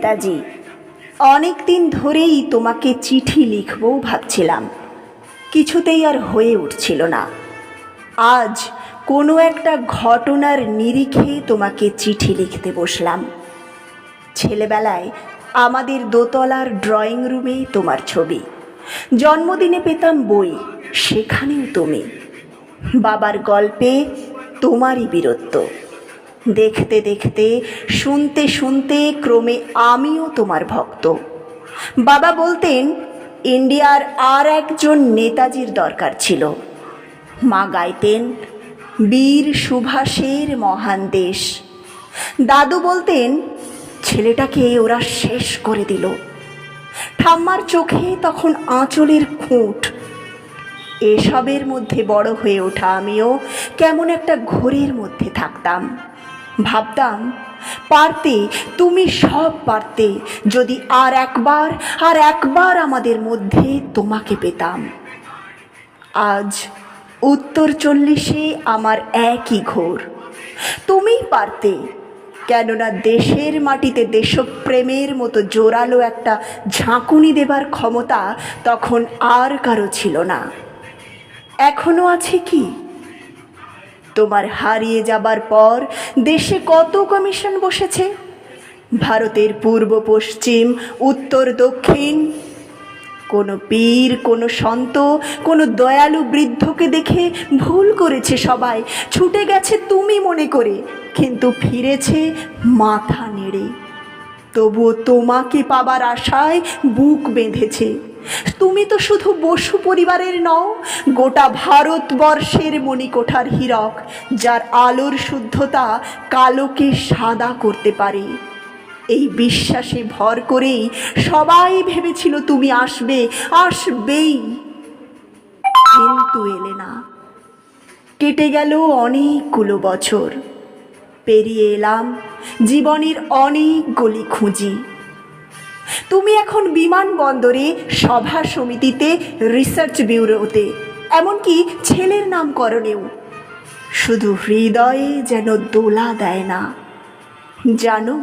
নেতাজি, অনেক দিন ধরেই তোমাকে চিঠি লিখবো ভাবছিলাম, কিছুতেই আর হয়ে উঠছিল না। আজ কোনো একটা ঘটনার নিরিখে তোমাকে চিঠি লিখতে বসলাম। ছেলেবেলায় আমাদের দোতলার ড্রয়িং রুমে তোমার ছবি, জন্মদিনে পেতাম বই, সেখানেও তুমি। বাবার গল্পে তোমারই বীরত্ব। দেখতে দেখতে, শুনতে শুনতে ক্রমে আমিও তোমার ভক্ত। বাবা বলতেন ইন্ডিয়ার আর একজন নেতাজির দরকার ছিল। মা গাইতেন বীর সুভাষের মহান দেশ। দাদু বলতেন ছেলেটাকে ওরা শেষ করে দিল। ঠাম্মার চোখে তখন আঁচলের খুঁট। এসবের মধ্যে বড় হয়ে ওঠা আমিও কেমন একটা ঘোরের মধ্যে থাকতাম। ভাবতাম পারতে, তুমি সব পারতে, যদি আর একবার আমাদের মধ্যে তোমাকে পেতাম। আজ উত্তর 40-এ আমার একই ঘোর। তুমিই পারতে, কেননা দেশের মাটিতে দেশপ্রেমের মতো জোরালো একটা ঝাঁকুনি দেবার ক্ষমতা তখন আর কারো ছিল না। এখনো আছে কি? তোমার হারিয়ে যাবার পর দেশে কত কমিশন বসেছে, ভারতের পূর্ব পশ্চিম, উত্তর দক্ষিণ। কোনো পীর, কোনো সন্ত, কোনো দয়ালু বৃদ্ধকে দেখে ভুল করেছে সবাই, ছুটে গেছে তুমি মনে করে, কিন্তু ফিরেছে মাথা নেড়ে। তবুও তোমাকে পাবার আশায় বুক বেঁধেছে। তুমি তো শুধু বসু পরিবারের নও, গোটা ভারতবর্ষের মণিকোঠার হীরক, যার আলোর শুদ্ধতা কালোকে সাদা করতে পারে। এই বিশ্বাসে ভর করেই সবাই ভেবেছিল তুমি আসবেই, কিন্তু এলে না। কেটে গেল অনেকগুলো বছর, পেরিয়ে এলাম জীবনের অনেক গলি খুঁজি। তুমি এখন বিমানবন্দরে, সভা সমিতিতে, রিসার্চ ব্যুরোতে, এমনকি ছেলের নামকরণেও। শুধু হৃদয়ে যেন দোলা দেয় না। জানো,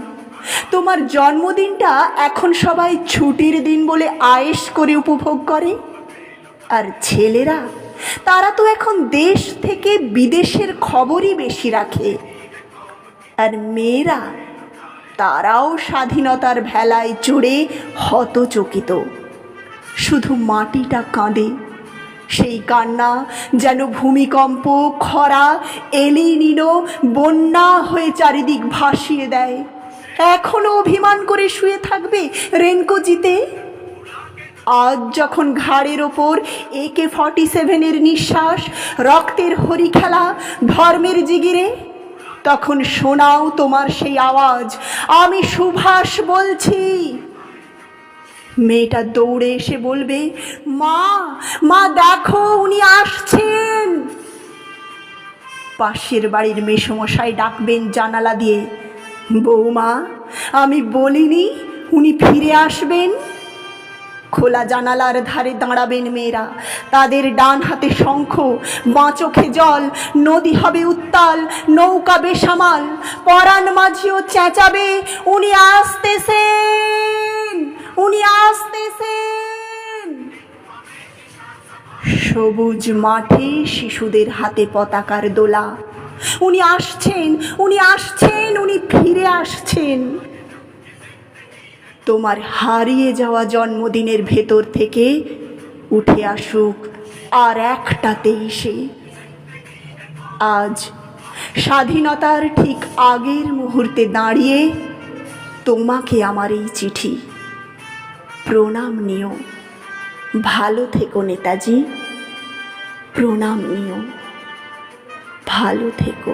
তোমার জন্মদিনটা এখন সবাই ছুটির দিন বলে আয়েশ করে উপভোগ করে। আর ছেলেরা, তারা তো এখন দেশ থেকে বিদেশের খবরই বেশি রাখে। আর মেয়েরা, তারাও স্বাধীনতার ভেলায় চড়ে হতচকিত। শুধু মাটিটা কাঁদে, সেই কান্না যেন ভূমিকম্প, খরা, এলিনিনো, বন্যা হয়ে চারিদিক ভাসিয়ে দেয়। এখনো অভিমান করে শুয়ে থাকবে রেনকোজিতে? আজ যখন ঘাড়ের ওপর AK-47 নিঃশ্বাস, রক্তের হরিখেলা, ধর্মের জিগিরে, তখন শোনাও তোমার সেই আওয়াজ, আমি সুভাষ বলছি। মেয়েটা দৌড়ে এসে বলবে, মা দেখো, উনি আসছেন। পাশের বাড়ির মেসোমশাই ডাকবেন জানালা দিয়ে, বৌমা, আমি বলিনি উনি ফিরে আসবেন? খোলা জানালার ধারে দাঁড়াবেন মেয়েরা, তাদের ডান হাতে শঙ্খ, বাঁ চোখে জল। নদী হবে উত্তাল, নৌকা বেসামাল। পরাণ মাঝিও চেঁচাবে, উনি আসতেছেন, উনি আসতেছেন। সবুজ মাঠে শিশুদের হাতে পতাকার দোলা, উনি আসছেন, উনি আসছেন, উনি ফিরে আসছেন। তোমার হারিয়ে যাওয়া জন্মদিনের ভেতর থেকে উঠে আসুক আর একটা 23-এ। আজ স্বাধীনতার ঠিক আগের মুহূর্তে দাঁড়িয়ে তোমাকে আমার এই চিঠি। প্রণাম নিও, ভালো থেকো নেতাজি, প্রণাম নিও, ভালো থেকো।